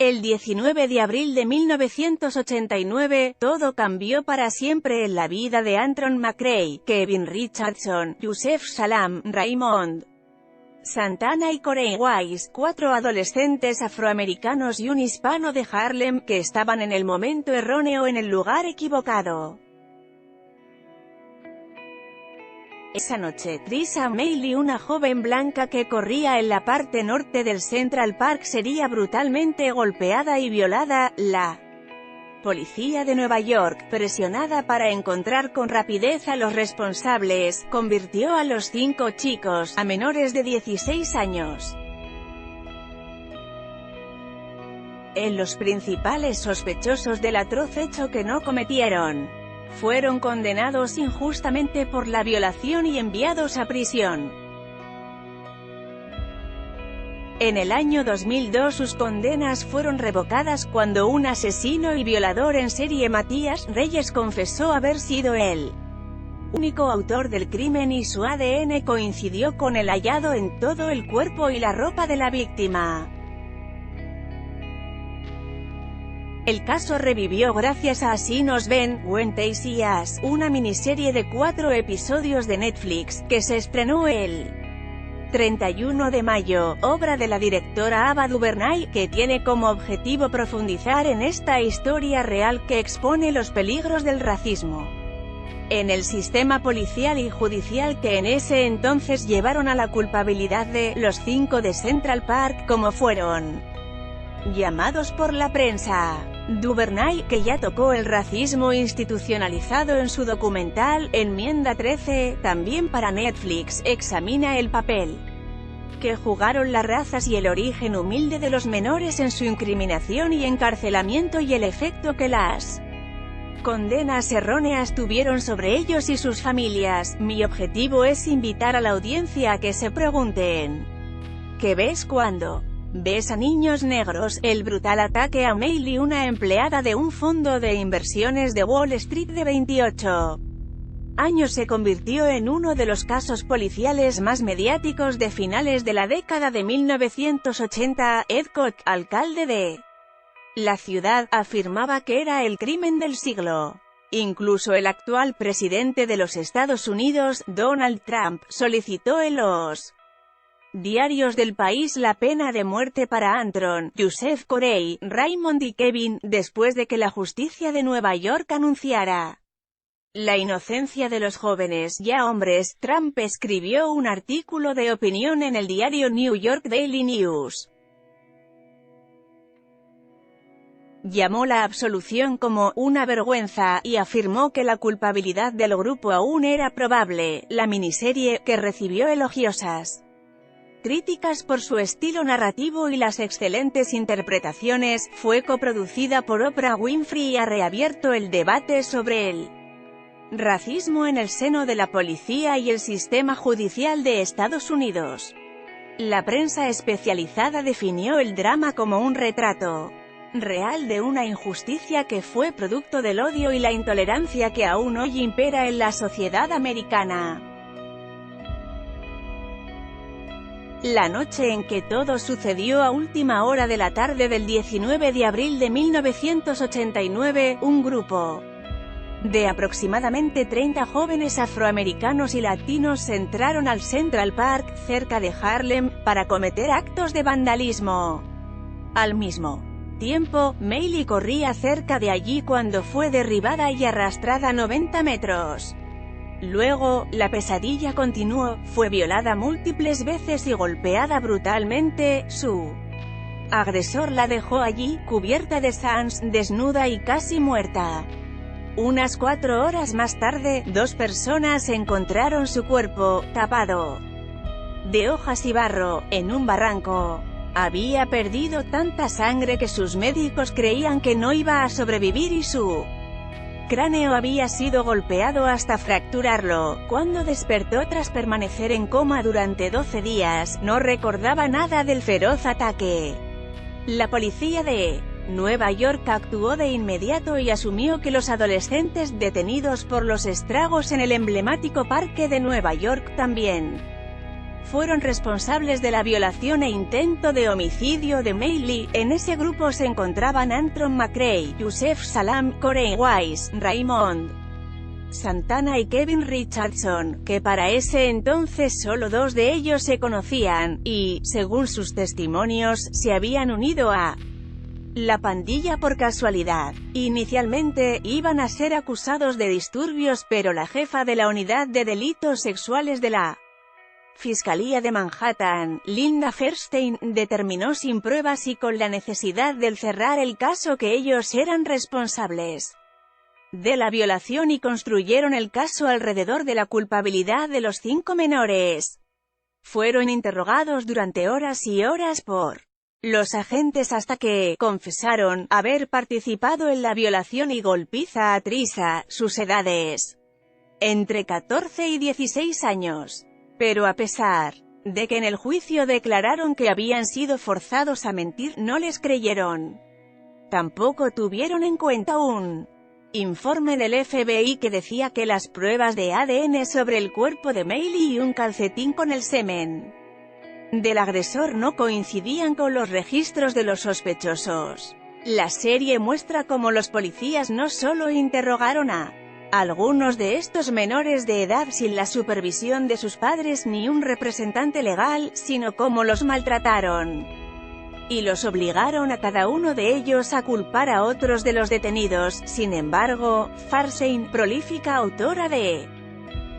El 19 de abril de 1989, todo cambió para siempre en la vida de Antron McCray, Kevin Richardson, Yusef Salaam, Raymond Santana y Corey Wise, 4 adolescentes afroamericanos y un hispano de Harlem, que estaban en el momento erróneo en el lugar equivocado. Esa noche, Trisha Meili, una joven blanca que corría en la parte norte del Central Park, sería brutalmente golpeada y violada. La policía de Nueva York, presionada para encontrar con rapidez a los responsables, convirtió a los 5 chicos, a menores de 16 años, en los principales sospechosos del atroz hecho que no cometieron. Fueron condenados injustamente por la violación y enviados a prisión. En el año 2002 sus condenas fueron revocadas cuando un asesino y violador en serie, Matías Reyes, confesó haber sido el único autor del crimen y su ADN coincidió con el hallado en todo el cuerpo y la ropa de la víctima. El caso revivió gracias a Así nos ven, When They See Us, una miniserie de 4 episodios de Netflix, que se estrenó el 31 de mayo, obra de la directora Ava DuVernay, que tiene como objetivo profundizar en esta historia real que expone los peligros del racismo en el sistema policial y judicial que en ese entonces llevaron a la culpabilidad de los 5 de Central Park, como fueron llamados por la prensa. DuVernay, que ya tocó el racismo institucionalizado en su documental Enmienda 13, también para Netflix, examina el papel que jugaron las razas y el origen humilde de los menores en su incriminación y encarcelamiento y el efecto que las condenas erróneas tuvieron sobre ellos y sus familias. Mi objetivo es invitar a la audiencia a que se pregunten: ¿qué ves cuando ves a niños negros? El brutal ataque a Meili, una empleada de un fondo de inversiones de Wall Street de 28 años, se convirtió en uno de los casos policiales más mediáticos de finales de la década de 1980. Ed Koch, alcalde de la ciudad, afirmaba que era el crimen del siglo. Incluso el actual presidente de los Estados Unidos, Donald Trump, solicitó en los diarios del país la pena de muerte para Antron, Yusef, Corey, Raymond y Kevin, después de que la justicia de Nueva York anunciara la inocencia de los jóvenes, ya hombres. Trump escribió un artículo de opinión en el diario New York Daily News. Llamó la absolución como una vergüenza, y afirmó que la culpabilidad del grupo aún era probable. La miniserie, que recibió elogiosas críticas por su estilo narrativo y las excelentes interpretaciones, fue coproducida por Oprah Winfrey y ha reabierto el debate sobre el racismo en el seno de la policía y el sistema judicial de Estados Unidos. La prensa especializada definió el drama como un retrato real de una injusticia que fue producto del odio y la intolerancia que aún hoy impera en la sociedad americana. La noche en que todo sucedió, a última hora de la tarde del 19 de abril de 1989, un grupo de aproximadamente 30 jóvenes afroamericanos y latinos entraron al Central Park, cerca de Harlem, para cometer actos de vandalismo. Al mismo tiempo, Meili corría cerca de allí cuando fue derribada y arrastrada 90 metros. Luego, la pesadilla continuó. Fue violada múltiples veces y golpeada brutalmente. Su agresor la dejó allí, cubierta de Sans, desnuda y casi muerta. Unas 4 horas más tarde, 2 personas encontraron su cuerpo, tapado de hojas y barro, en un barranco. Había perdido tanta sangre que sus médicos creían que no iba a sobrevivir y su cráneo había sido golpeado hasta fracturarlo. Cuando despertó tras permanecer en coma durante 12 días, no recordaba nada del feroz ataque. La policía de Nueva York actuó de inmediato y asumió que los adolescentes detenidos por los estragos en el emblemático parque de Nueva York también fueron responsables de la violación e intento de homicidio de Maylee. En ese grupo se encontraban Antron McCray, Yusef Salaam, Corey Wise, Raymond Santana y Kevin Richardson, que para ese entonces solo 2 de ellos se conocían, y, según sus testimonios, se habían unido a la pandilla por casualidad. Inicialmente, iban a ser acusados de disturbios, pero la jefa de la unidad de delitos sexuales de la Fiscalía de Manhattan, Linda Fairstein, determinó sin pruebas y con la necesidad de cerrar el caso que ellos eran responsables de la violación y construyeron el caso alrededor de la culpabilidad de los 5 menores. Fueron interrogados durante horas y horas por los agentes hasta que confesaron haber participado en la violación y golpiza a Trisa. Sus edades entre 14 y 16 años. Pero a pesar de que en el juicio declararon que habían sido forzados a mentir, no les creyeron. Tampoco tuvieron en cuenta un informe del FBI que decía que las pruebas de ADN sobre el cuerpo de Maylee y un calcetín con el semen del agresor no coincidían con los registros de los sospechosos. La serie muestra cómo los policías no solo interrogaron a algunos de estos menores de edad sin la supervisión de sus padres ni un representante legal, sino cómo los maltrataron y los obligaron a cada uno de ellos a culpar a otros de los detenidos. Sin embargo, Fairstein, prolífica autora de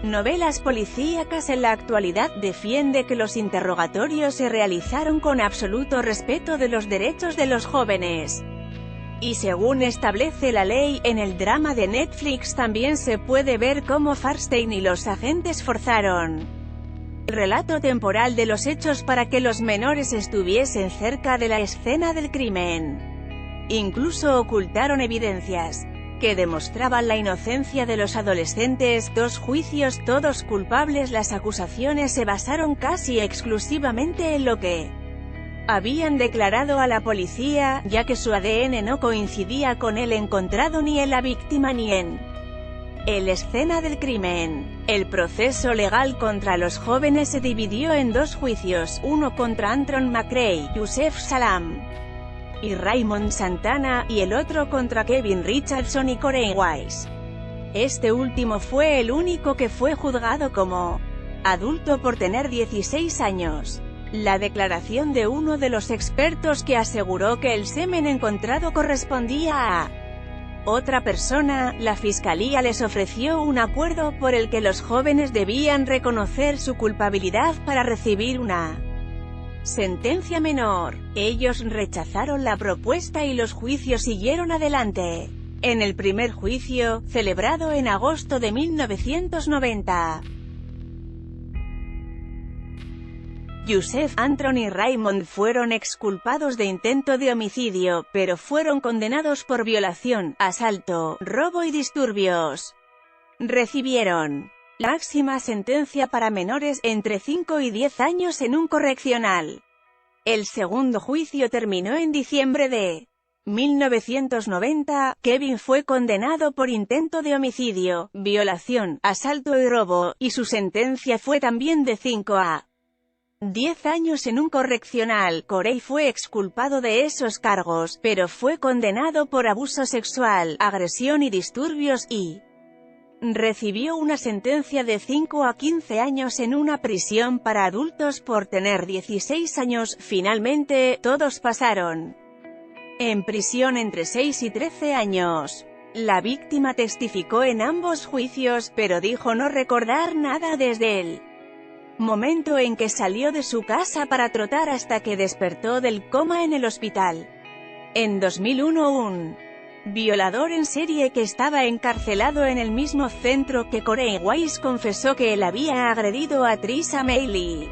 novelas policíacas en la actualidad, defiende que los interrogatorios se realizaron con absoluto respeto de los derechos de los jóvenes. Y según establece la ley, en el drama de Netflix también se puede ver cómo Fairstein y los agentes forzaron el relato temporal de los hechos para que los menores estuviesen cerca de la escena del crimen. Incluso ocultaron evidencias que demostraban la inocencia de los adolescentes. 2 juicios, todos culpables. Las acusaciones se basaron casi exclusivamente en lo que habían declarado a la policía, ya que su ADN no coincidía con el encontrado ni en la víctima ni en la escena del crimen. El proceso legal contra los jóvenes se dividió en 2 juicios, uno contra Antron McCray, Yusef Salaam y Raymond Santana, y el otro contra Kevin Richardson y Corey Wise. Este último fue el único que fue juzgado como adulto por tener 16 años. La declaración de uno de los expertos que aseguró que el semen encontrado correspondía a otra persona. La fiscalía les ofreció un acuerdo por el que los jóvenes debían reconocer su culpabilidad para recibir una sentencia menor. Ellos rechazaron la propuesta y los juicios siguieron adelante. En el primer juicio, celebrado en agosto de 1990, Yusef, Antron y Raymond fueron exculpados de intento de homicidio, pero fueron condenados por violación, asalto, robo y disturbios. Recibieron la máxima sentencia para menores, entre 5 y 10 años en un correccional. El segundo juicio terminó en diciembre de 1990. Kevin fue condenado por intento de homicidio, violación, asalto y robo, y su sentencia fue también de 5 a 10 años en un correccional. Corey fue exculpado de esos cargos, pero fue condenado por abuso sexual, agresión y disturbios, y recibió una sentencia de 5 a 15 años en una prisión para adultos por tener 16 años. Finalmente, todos pasaron en prisión entre 6 y 13 años. La víctima testificó en ambos juicios, pero dijo no recordar nada desde el momento en que salió de su casa para trotar hasta que despertó del coma en el hospital. En 2001, un violador en serie que estaba encarcelado en el mismo centro que Corey Wise confesó que él había agredido a Trisa Maylee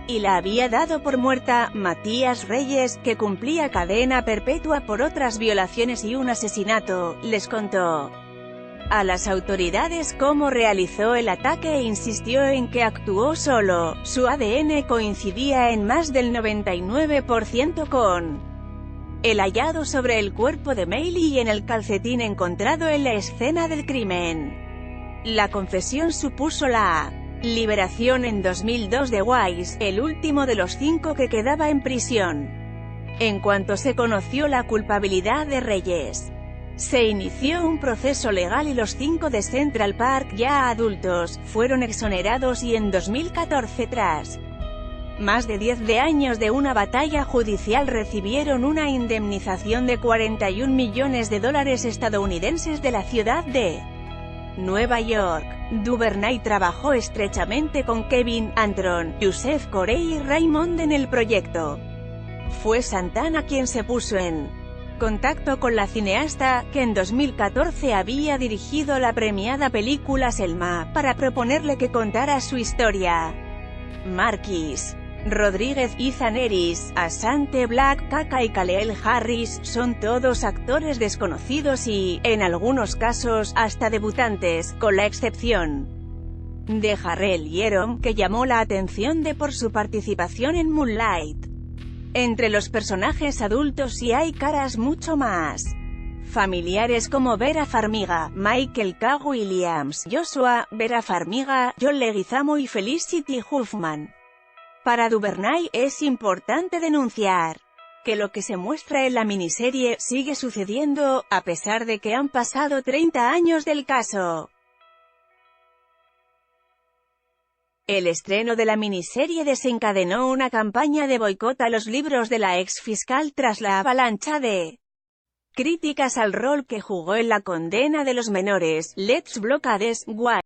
y la había dado por muerta. Matías Reyes, que cumplía cadena perpetua por otras violaciones y un asesinato, les contó a las autoridades cómo realizó el ataque e insistió en que actuó solo. Su ADN coincidía en más del 99% con el hallado sobre el cuerpo de Maylee y en el calcetín encontrado en la escena del crimen. La confesión supuso la Liberación en 2002 de Wise, el último de los 5 que quedaba en prisión. En cuanto se conoció la culpabilidad de Reyes, se inició un proceso legal y los 5 de Central Park, ya adultos, fueron exonerados y en 2014, tras más de 10 años de una batalla judicial, recibieron una indemnización de $41 millones estadounidenses de la ciudad de Nueva York. Duvernay trabajó estrechamente con Kevin Antron, Joseph Corey y Raymond en el proyecto. Fue Santana quien se puso en contacto con la cineasta, que en 2014 había dirigido la premiada película Selma, para proponerle que contara su historia. Marquis Rodríguez, Ethan Eris, Asante Black, Kaka y Kaleel Harris, son todos actores desconocidos y, en algunos casos, hasta debutantes, con la excepción de Harrell Jerome, que llamó la atención por su participación en Moonlight. Entre los personajes adultos sí hay caras mucho más familiares como Vera Farmiga, Michael K. Williams, Joshua, Vera Farmiga, John Leguizamo y Felicity Huffman. Para Duvernay, es importante denunciar que lo que se muestra en la miniserie sigue sucediendo, a pesar de que han pasado 30 años del caso. El estreno de la miniserie desencadenó una campaña de boicot a los libros de la ex fiscal tras la avalancha de críticas al rol que jugó en la condena de los menores. Let's Blockades, Why?